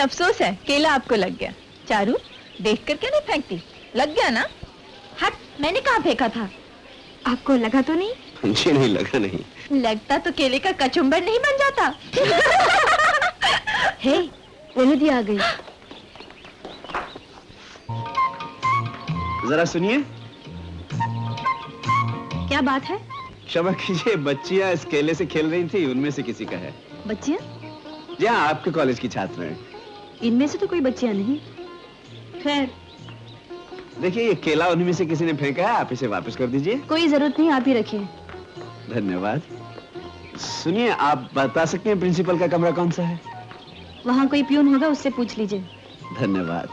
अफसोस है केला आपको लग गया। चारू देख कर क्या नहीं फेंकती, लग गया ना। हट, मैंने कहाँ फेंका था? आपको लगा तो नहीं? मुझे नहीं लगा। नहीं लगता तो केले का कचुम्बर नहीं बन जाता। हे, रेणु आ गई। जरा सुनिए। क्या बात है? क्षमा कीजिए, बच्चियां इस केले से खेल रही थी, उनमें से किसी का है। बच्चियां? जी हाँ, आपके कॉलेज की छात्र हैं। इनमें से तो कोई बच्चियां नहीं। खैर, देखिए ये केला उनमें से किसी ने फेंका है, आप इसे वापस कर दीजिए। कोई जरूरत नहीं, आप ही रखिए। धन्यवाद। सुनिए, आप बता सकते हैं प्रिंसिपल का कमरा कौन सा है? वहाँ कोई प्यून होगा, उससे पूछ लीजिए। धन्यवाद।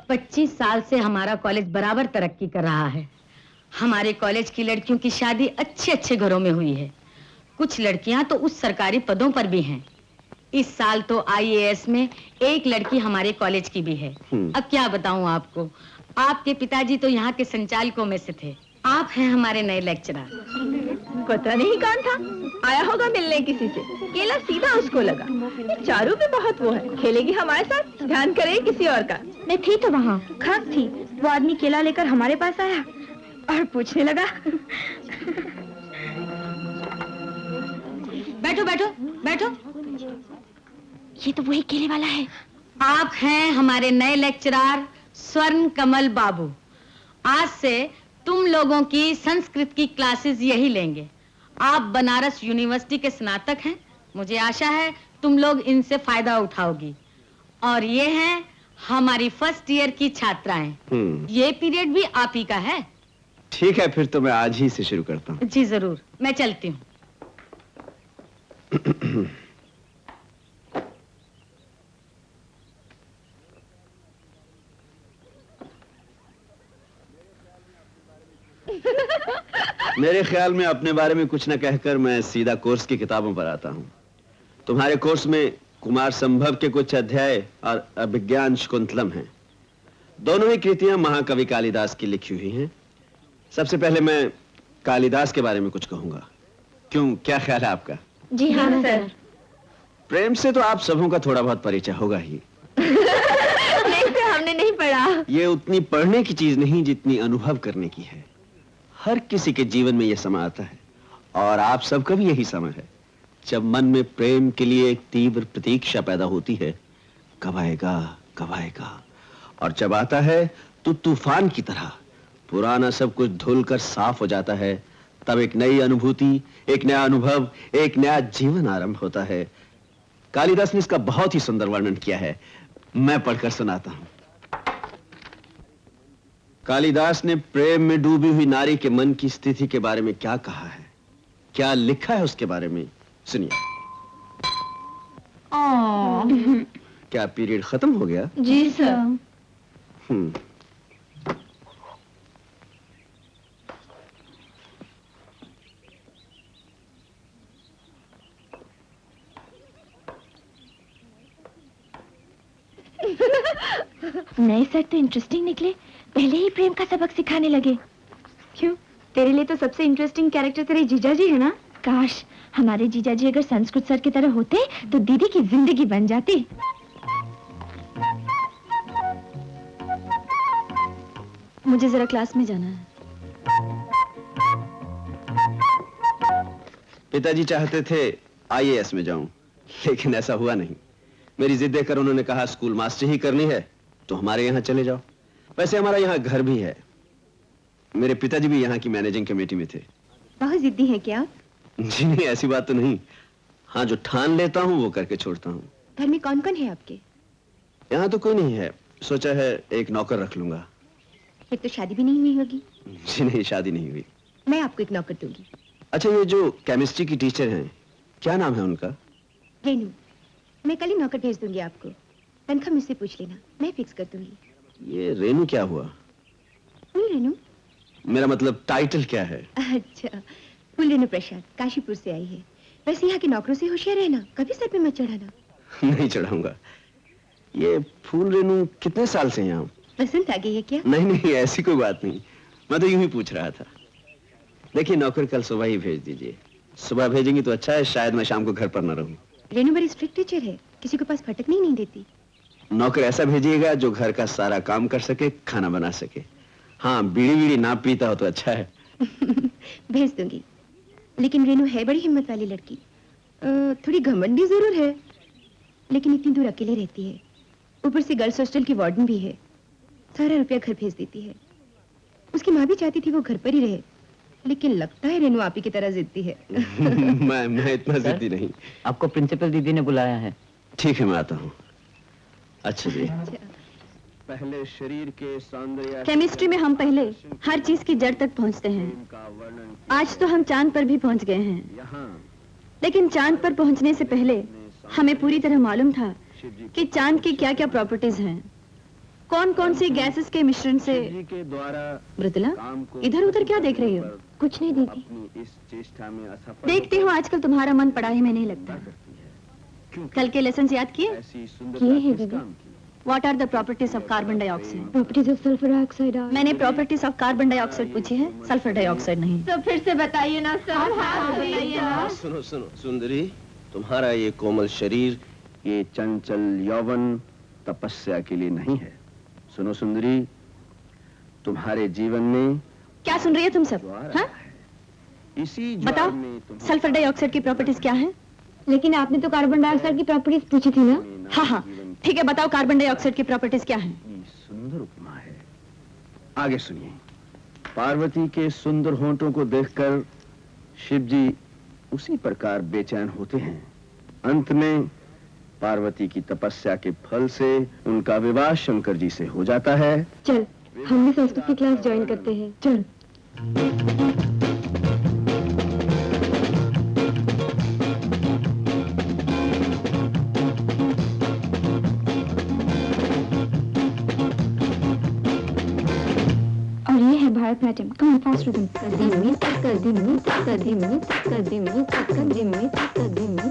पच्चीस साल से हमारा कॉलेज बराबर तरक्की कर रहा है। हमारे कॉलेज की लड़कियों की शादी अच्छे अच्छे घरों में हुई है। कुछ लड़कियां तो उच्च सरकारी पदों पर भी हैं। इस साल तो IAS में एक लड़की हमारे कॉलेज की भी है। अब क्या बताऊं आपको, आपके पिताजी तो यहाँ के संचालकों में से थे। आप हैं हमारे नए लेक्चरर। पता नहीं कौन था, आया होगा मिलने किसी से, केला सीधा उसको लगा। चारू भी बहुत वो है, खेलेगी हमारे साथ, ध्यान करे किसी और का। मैं थी तो वहाँ, खास थी। वो आदमी केला लेकर हमारे पास आया और पूछने लगा। बैठो बैठो बैठो। ये तो वही केले वाला है। आप हैं हमारे नए लेक्चरर स्वर्ण कमल बाबू। आज से तुम लोगों की संस्कृत की क्लासेस यही लेंगे। आप बनारस यूनिवर्सिटी के स्नातक हैं। मुझे आशा है तुम लोग इनसे फायदा उठाओगी। और ये हैं हमारी फर्स्ट ईयर की छात्राएं। ये पीरियड भी आप ही का है। ठीक है, फिर तो मैं आज ही से शुरू करता हूँ। जी जरूर, मैं चलती हूँ। मेरे ख्याल में अपने बारे में कुछ न कहकर मैं सीधा कोर्स की किताबों पर आता हूँ। तुम्हारे कोर्स में कुमार संभव के कुछ अध्याय और अभिज्ञान शकुंतलम हैं। दोनों ही कृतियां महाकवि कालिदास की लिखी हुई हैं। सबसे पहले मैं कालिदास के बारे में कुछ कहूंगा। क्यों, क्या ख्याल है आपका? जी हाँ सर। प्रेम से तो आप सबों का थोड़ा बहुत परिचय होगा ही। नहीं सर, हमने नहीं पढ़ा। ये उतनी पढ़ने की चीज नहीं जितनी अनुभव करने की है। हर किसी के जीवन में यह समय आता है और आप सबका भी यही समय है जब मन में प्रेम के लिए एक तीव्र प्रतीक्षा पैदा होती है। कब आएगा, कब आएगा, और जब आता है तो तूफान की तरह पुराना सब कुछ धुलकर साफ हो जाता है। तब एक नई अनुभूति, एक नया अनुभव, एक नया जीवन आरंभ होता है। कालिदास ने इसका बहुत ही सुंदर वर्णन किया है, मैं पढ़कर सुनाता हूं। कालिदास ने प्रेम में डूबी हुई नारी के मन की स्थिति के बारे में क्या कहा है, क्या लिखा है उसके बारे में सुनिए। क्या पीरियड खत्म हो गया? जी सर। नए सर तो इंटरेस्टिंग निकले, पहले ही प्रेम का सबक सिखाने लगे। क्यों, तेरे लिए तो सबसे इंटरेस्टिंग कैरेक्टर तेरे जीजाजी है ना? काश हमारे जीजाजी अगर संस्कृत सर की तरह होते तो दीदी की जिंदगी बन जाती। मुझे जरा क्लास में जाना है। पिताजी चाहते थे IAS में जाऊं, लेकिन ऐसा हुआ नहीं। मेरी जिद देखकर उन्होंने कहा स्कूल मास्टर ही करनी है तो हमारे यहाँ चले जाओ। वैसे हमारा यहाँ घर भी है। मेरे पिताजी भी यहाँ की मैनेजिंग कमेटी में थे। बहुत जिद्दी है क्या? जी नहीं, ऐसी बात तो नहीं। हाँ, जो ठान लेता हूँ वो करके छोड़ता हूँ। घर में कौन कौन है आपके? यहाँ तो कोई नहीं है, सोचा है एक नौकर रख लूंगा। फिर तो शादी भी नहीं हुई होगी? जी नहीं, शादी नहीं हुई। मैं आपको एक नौकर दूंगी। अच्छा, ये जो केमिस्ट्री की टीचर हैं, क्या नाम है उनका? रेनू। मैं कल ही नौकर भेज दूंगी आपको। तनख्वाह मुझसे पूछ लेना, मैं फिक्स कर दूंगी। ये रेनू क्या हुआ? फुल रेनू? मेरा मतलब टाइटल क्या है? अच्छा, फुल रेनू प्रसाद, काशीपुर से आई है। वैसे यहाँ के नौकरों से होशियार रहना, कभी सर पे मत चढ़ाना। नहीं चढ़ाऊंगा। ये फूल रेनू कितने साल से यहाँ? पसंद आ गई है क्या? नहीं नहीं, ऐसी कोई बात नहीं, मैं तो यूं ही पूछ रहा था। देखिए नौकर कल सुबह ही भेज दीजिए। सुबह भेजेंगी तो अच्छा है, शायद मैं शाम को घर पर न रहूं। रेनू बड़ी स्ट्रिक्ट टीचर है, किसी के पास भटकने ही नहीं देती। नौकर ऐसा भेजिएगा जो घर का सारा काम कर सके, खाना बना सके। हाँ, बीड़ी बीड़ी ना पीता हो तो अच्छा है। भेज दूंगी। लेकिन रेनू है बड़ी हिम्मत वाली लड़की। थोड़ी घमंडी जरूर है, लेकिन इतनी दूर अकेले रहती है। ऊपर से गर्ल्स हॉस्टल की वार्डन भी है। सारा रुपया घर भेज देती है। उसकी माँ भी चाहती थी वो घर पर ही रहे, लेकिन लगता है रेनू आप ही की तरह जिद्दी है। मैं इतना जिद्दी नहीं। आपको प्रिंसिपल दीदी ने बुलाया है। ठीक है, मैं आता हूँ। अच्छा जी। पहले शरीर के सौंदर्य। केमिस्ट्री में हम पहले हर चीज की जड़ तक पहुंचते हैं। आज तो हम चांद पर भी पहुंच गए हैं, लेकिन चांद पर पहुंचने से पहले हमें पूरी तरह मालूम था कि चांद की क्या क्या प्रॉपर्टीज हैं, कौन कौन सी गैसेस के मिश्रण से। मृदुला, इधर उधर क्या देख रही हो? कुछ नहीं दीदी। देखती हूँ आजकल तुम्हारा मन पढ़ाई में नहीं लगता। कल के लेसन याद किए? किए हैं दीदी। What are the properties of carbon dioxide? Properties of sulphur dioxide. मैंने प्रॉपर्टीज ऑफ कार्बन डाइऑक्साइड पूछी है, सल्फर डाइऑक्साइड नहीं। तो फिर से बताइए ना सर। बताइए ना। सुनो सुनो सुंदरी, तुम्हारा ये कोमल शरीर, ये चंचल यौवन तपस्या के लिए नहीं है। सुनो सुंदरी, तुम्हारे जीवन में क्या सुन रही है तुम सब? हाँ? इसी बताओ, सल्फर डाइऑक्साइड की प्रॉपर्टीज क्या है? लेकिन आपने तो कार्बन डाइऑक्साइड की प्रॉपर्टीज पूछी थी ना। हाँ हाँ, ठीक है, बताओ कार्बन डाइऑक्साइड की प्रॉपर्टीज क्या है? सुंदर उपमा है, आगे सुनिए। पार्वती के सुंदर होंठों को देखकर शिव जी उसी प्रकार बेचैन होते हैं। अंत में पार्वती की तपस्या के फल से उनका विवाह शंकर जी से हो जाता है। चल, हम भी संस्कृत की क्लास ज्वाइन करते हैं। चल। और ये है Bharatanatyam. Come on, fast rhythm. कदीमी कदीमी कदीमी कदीमी कदीमी कदीमी कदीमी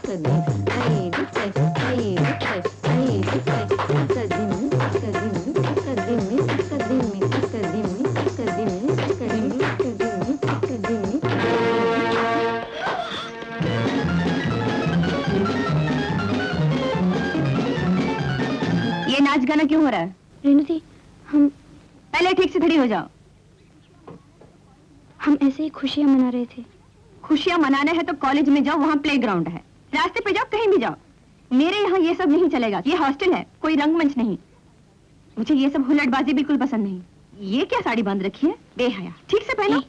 कदीमी I request I request I request कदीमी कदीमी कदीमी कदीमी कदीमी कदीमी कदीमी कदीमी कदीमी। ये नाच गाना क्यों हो रहा है? रेणु जी, हम पहले ठीक से खड़ी हो जाओ। हम ऐसे ही खुशियां मना रहे थे। खुशियां मनाने हैं तो कॉलेज में जाओ, वहाँ प्लेग्राउंड है। रास्ते पे जाओ, कहीं भी जाओ। मेरे यहाँ ये सब नहीं चलेगा। ये हॉस्टल है, कोई रंगमंच नहीं। मुझे ये सब हुल्लड़बाजी बिल्कुल पसंद नहीं। ये क्या साड़ी बांध रखी है? बेहया। ठीक से पहनो।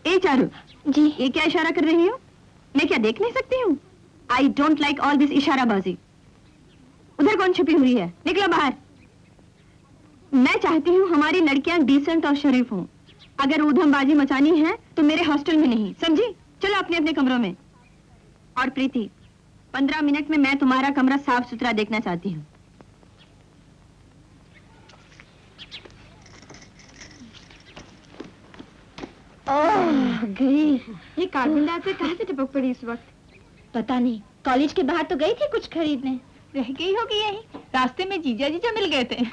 ए चारू जी, ये क्या इशारा कर रही हो? मैं क्या देख नहीं सकती हूँ? I don't like all this इशाराबाजी। उधर कौन छुपी हुई है? निकलो बाहर। मैं चाहती हूँ हमारी लड़कियां डिसेंट और शरीफ हों। अगर ऊधमबाजी मचानी है तो मेरे हॉस्टल में नहीं, समझी? चलो अपने अपने कमरों में। और प्रीति, 15 मिनट में मैं तुम्हारा कमरा साफ सुथरा देखना चाहती हूँ। गई। ये कार्बन डाइऑक्साइड कहाँ से टपक पड़ी इस वक्त? पता नहीं, कॉलेज के बाहर तो गई थी कुछ खरीदने। रह गई होगी यही। रास्ते में जीजा जीजा मिल गए थे।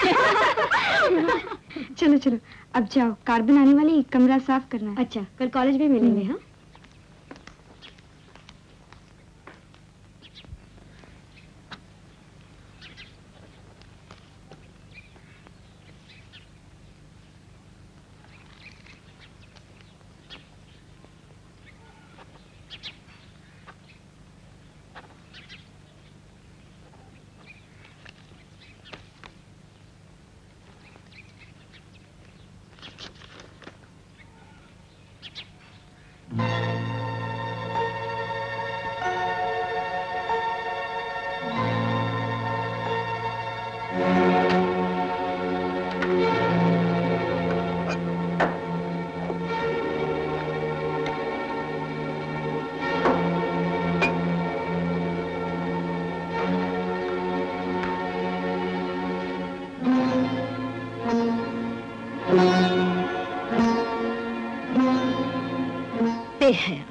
चलो चलो, अब जाओ, कार्बन आने वाली, कमरा साफ करना है। अच्छा, कल कॉलेज में मिलेंगे। हाँ, बेहया।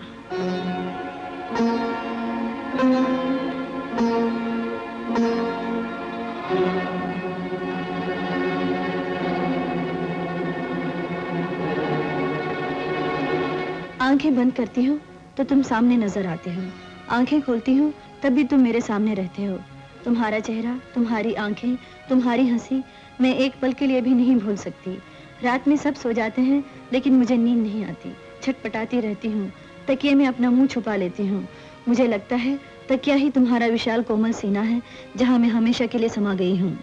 आंखें बंद करती हूँ तो तुम सामने नजर आते हो, आंखें खोलती हूँ तब भी तुम मेरे सामने रहते हो। तुम्हारा चेहरा, तुम्हारी आंखें, तुम्हारी हंसी मैं एक पल के लिए भी नहीं भूल सकती। रात में सब सो जाते हैं लेकिन मुझे नींद नहीं आती, छटपटाती रहती हूँ, तकिए में अपना मुंह छुपा लेती हूँ। मुझे लगता है तकिया ही तुम्हारा विशाल कोमल सीना है जहाँ मैं हमेशा के लिए समा गई हूँ।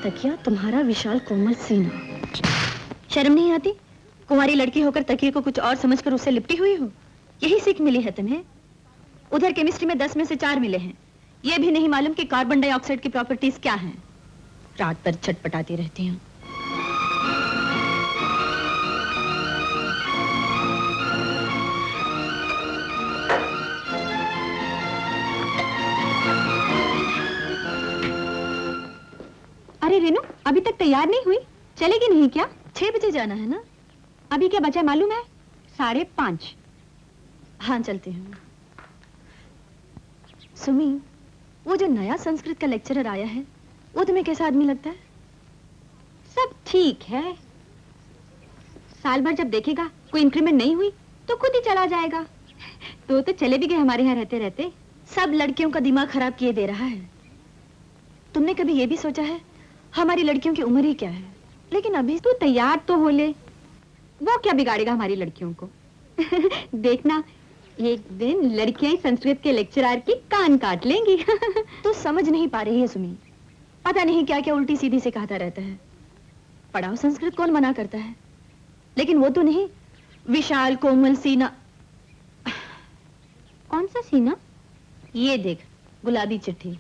तकिया तुम्हारा विशाल कोमल सीना। शर्म नहीं आती? कुंवारी लड़की होकर तकिए को कुछ और समझकर उससे लिपटी हुई हो। यही सीख मिली है तुम्हें। उधर केमिस्ट्री में 10 में से 4 मिले हैं, यह भी नहीं मालूम कि कार्बन डाइऑक्साइड की प्रॉपर्टीज क्या हैं। रात भर छटपटाती रहती हूँ। अरे रेनू, अभी तक तैयार नहीं हुई? चलेगी नहीं क्या? 6 बजे जाना है ना? अभी क्या बचा मालूम है? 5:30। हाँ चलती हूँ। सुमी, वो जो नया संस्कृत का लेक्चरर आया है वो तुम्हें कैसा आदमी लगता है? सब ठीक है, साल भर जब देखेगा कोई इंक्रीमेंट नहीं हुई तो खुद ही चला जाएगा। तो चले भी गए हमारे यहाँ रहते रहते। सब लड़कियों का दिमाग खराब किए दे रहा है। तुमने कभी ये भी सोचा है हमारी लड़कियों की उम्र ही क्या है? लेकिन अभी तू तैयार तो हो ले, वो क्या बिगाड़ेगा हमारी लड़कियों को? देखना, एक दिन लड़कियां ही संस्कृत के लेक्चरर की कान काट लेंगी। तू समझ नहीं पा रही है सुमी, पता नहीं क्या क्या उल्टी सीधी से कहता रहता है। पढ़ाओ संस्कृत कौन मना करता है, लेकिन वो तो नहीं विशाल कोमल सीना। कौन सा सीना? ये देख, गुलाबी चिट्ठी।